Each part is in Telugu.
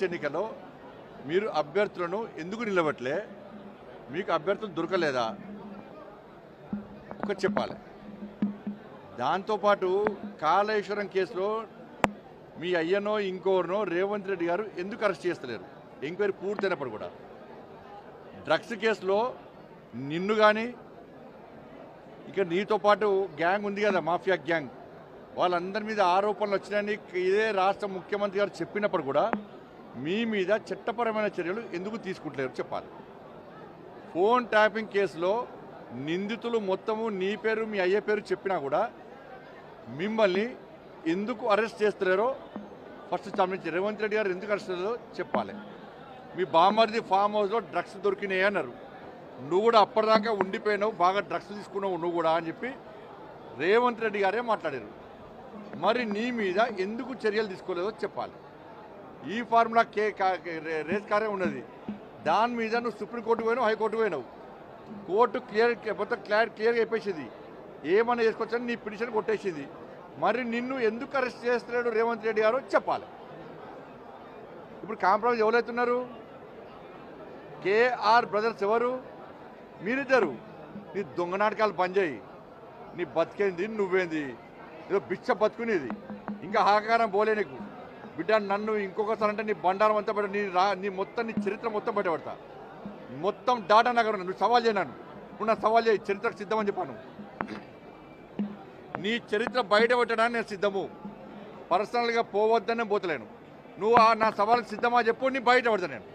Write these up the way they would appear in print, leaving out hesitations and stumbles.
లాస్ట్ ఎన్నికల్లో మీరు అభ్యర్థులను ఎందుకు నిలబట్టలే? మీకు అభ్యర్థులు దొరకలేదా? ఒకటి చెప్పాలి. దాంతోపాటు కాళేశ్వరం కేసులో మీ అయ్యనో ఇంకోరినో రేవంత్ రెడ్డి గారు ఎందుకు అరెస్ట్ చేస్తలేరు? ఎంక్వైరీ పూర్తయినప్పుడు కూడా. డ్రగ్స్ కేసులో నిన్ను కానీ ఇక నీతో పాటు గ్యాంగ్ ఉంది కదా, మాఫియా గ్యాంగ్, వాళ్ళందరి మీద ఆరోపణలు వచ్చినాయని ఇదే రాష్ట్ర ముఖ్యమంత్రి గారు చెప్పినప్పుడు కూడా మీ మీద చట్టపరమైన చర్యలు ఎందుకు తీసుకుంటలేరు చెప్పాలి. ఫోన్ ట్యాపింగ్ కేసులో నిందితులు మొత్తము నీ పేరు మీ అయ్యే పేరు చెప్పినా కూడా మిమ్మల్ని ఎందుకు అరెస్ట్ చేస్తున్నారో ఫస్ట్ సంబంధించి రేవంత్ రెడ్డి గారు ఎందుకు అరెస్ట్ చేస్తారో చెప్పాలి. మీ బామ్మర్ది ఫామ్ హౌస్లో డ్రగ్స్ దొరికినాయి అన్నారు. నువ్వు కూడా అప్పటిదాకా ఉండిపోయినావు, బాగా డ్రగ్స్ తీసుకున్నావు నువ్వు కూడా అని చెప్పి రేవంత్ రెడ్డి గారే మాట్లాడారు. మరి నీ మీద ఎందుకు చర్యలు తీసుకోలేదో చెప్పాలి. ఈ ఫార్ములా రేస్ కారే ఉన్నది. దాని మీద నువ్వు సుప్రీంకోర్టు పోయినావు, హైకోర్టు పోయినావు. కోర్టు మొత్తం క్లియర్గా చెప్పేసింది, ఏమన్నా చేసుకోవచ్చని నీ పిటిషన్ కొట్టేసింది. మరి నిన్ను ఎందుకు అరెస్ట్ చేస్తున్నాడు రేవంత్ రెడ్డి గారు చెప్పాలి. ఇప్పుడు కాంప్రమైజ్ ఎవరైతున్నారు? కేఆర్ బ్రదర్స్ ఎవరు? మీరిద్దరు. నీ దొంగ నాటకాలు పనిచేయి. నీ బతికేంది నువ్వేంది? ఏదో బిచ్చ బతుకునేది. ఇంకా హాకారం పోలే నీకు. బిడ్డ నన్ను ఇంకొకసారి అంటే నీ బండారం అంతా బయట నీ మొత్తం నీ చరిత్ర మొత్తం బయటపడతా. మొత్తం డాటా నగరం. నువ్వు సవాల్ చేయనాను. ఇప్పుడు నా సవాల్ చేయి, చరిత్రకు సిద్ధమని చెప్పాను. నీ చరిత్ర బయట పెట్టడానికి నేను సిద్ధము. పర్సనల్గా పోవద్దనే పోతలేను. నువ్వు నా సవాళ్ళకి సిద్ధమా చెప్పు, నీ బయట పడతా. నేను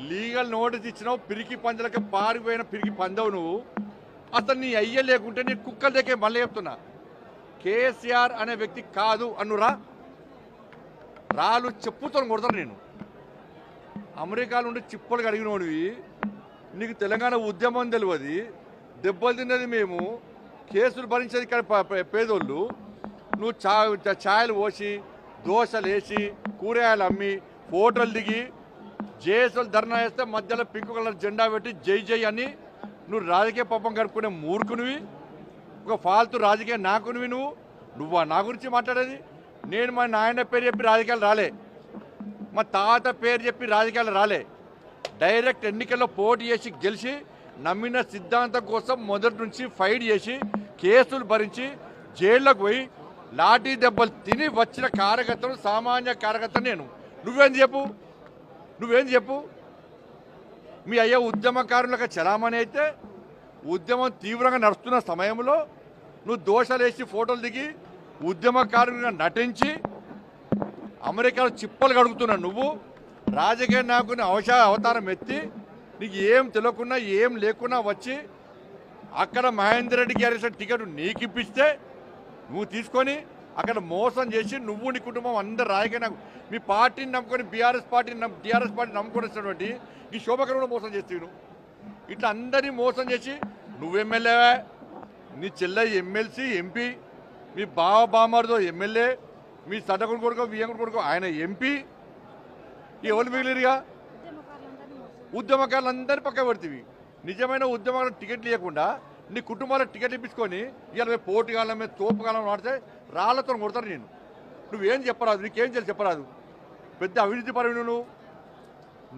లీగల్ నోటీస్ ఇచ్చినావు, పిరికి పందలకి పారిపోయిన పిరికి పందవు నువ్వు. అసలు నీ అయ్య లేకుంటే నీ కుక్కల దగ్గర మళ్ళీ చెప్తున్నా, కేసీఆర్ అనే వ్యక్తి కాదు అన్నురా. రాళ్ళు చెప్పుతో కొడతాను నేను. అమెరికాలో ఉండి చిప్పలు కడిగినోడివి. నీకు తెలంగాణ ఉద్యమం తెలియదు. దెబ్బలు తిన్నది మేము, కేసులు భరించేది ఇక్కడ పేదోళ్ళు. నువ్వు ఛాయలు పోసి, దోశలు వేసి, కూరగాయలు అమ్మి, ఫోటోలు దిగి, జేఎస్ఎల్ ధర్నా వేస్తే మధ్యలో పింక్ కలర్ జెండా పెట్టి జై జై అని నువ్వు రాజకీయ పాపం గడుపుకునే మూర్ఖునివి. ఒక ఫాల్తు రాజకీయ నాకునివి నువ్వు. నువ్వా నా గురించి మాట్లాడేది? నేను మా నాయన పేరు చెప్పి రాజకీయాలు రాలే, మా తాత పేరు చెప్పి రాజకీయాలు రాలే. డైరెక్ట్ ఎన్నికల్లో పోటీ చేసి గెలిచి నమ్మిన సిద్ధాంతం కోసం మొదటి నుంచి ఫైట్ చేసి కేసులు భరించి జైల్లోకి పోయి లాఠీ దెబ్బలు తిని వచ్చిన కార్యకర్తలు, సామాన్య కార్యకర్తలు నేను. నువ్వేం చెప్పు? మీ అయ్యా ఉద్యమకారులకు చలామణి అయితే ఉద్యమం తీవ్రంగా నడుస్తున్న సమయంలో నువ్వు దోషాలు వేసి ఫోటోలు దిగి ఉద్యమకారులుగా నటించి అమెరికాలో చిప్పలు కడుగుతున్నా నువ్వు. రాజకీయ నాయకుని అవతారం ఎత్తి నీకు ఏం తెలియకుండా ఏం లేకున్నా వచ్చి అక్కడ మహేందర్ రెడ్డి గారి టికెట్ నీకు ఇప్పిస్తే నువ్వు తీసుకొని అక్కడ మోసం చేసి నువ్వు నీ కుటుంబం అందరు రాజకీయ మీ పార్టీని నమ్ముకొని టీఆర్ఎస్ పార్టీ నమ్ముకొని వచ్చినటువంటి ఈ శోభకరంలో మోసం చేస్తావు నువ్వు. ఇట్లా అందరినీ మోసం చేసి నువ్వు ఎమ్మెల్యేవా, నీ చెల్లె ఎమ్మెల్సీ ఎంపీ, మీ బామర్దో ఎమ్మెల్యే, మీ సటకుడు కొడుకో వియ్యంకుడు కొడుకో ఆయన ఎంపీ. ఎవరు మిగిలిరుగా? ఉద్యమకారులందరినీ పక్క పెడుతుంది. నిజమైన ఉద్యమకారులకు టికెట్లు ఇవ్వకుండా నీ కుటుంబాలకు టికెట్లు ఇప్పించుకొని ఇవాళ మేము పోటీగాలం మీద తోపుగాలం వాడితే రాళ్లతో కొడతారు. నువ్వేం చెప్పరాదు, నీకేం చేయాలి చెప్పరాదు. పెద్ద అవినీతి పరువు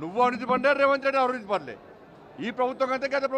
నువ్వు అవినీతి పడలే, రేవంత్ రెడ్డి అవినీతి పడలే. ఈ ప్రభుత్వం కంటే గత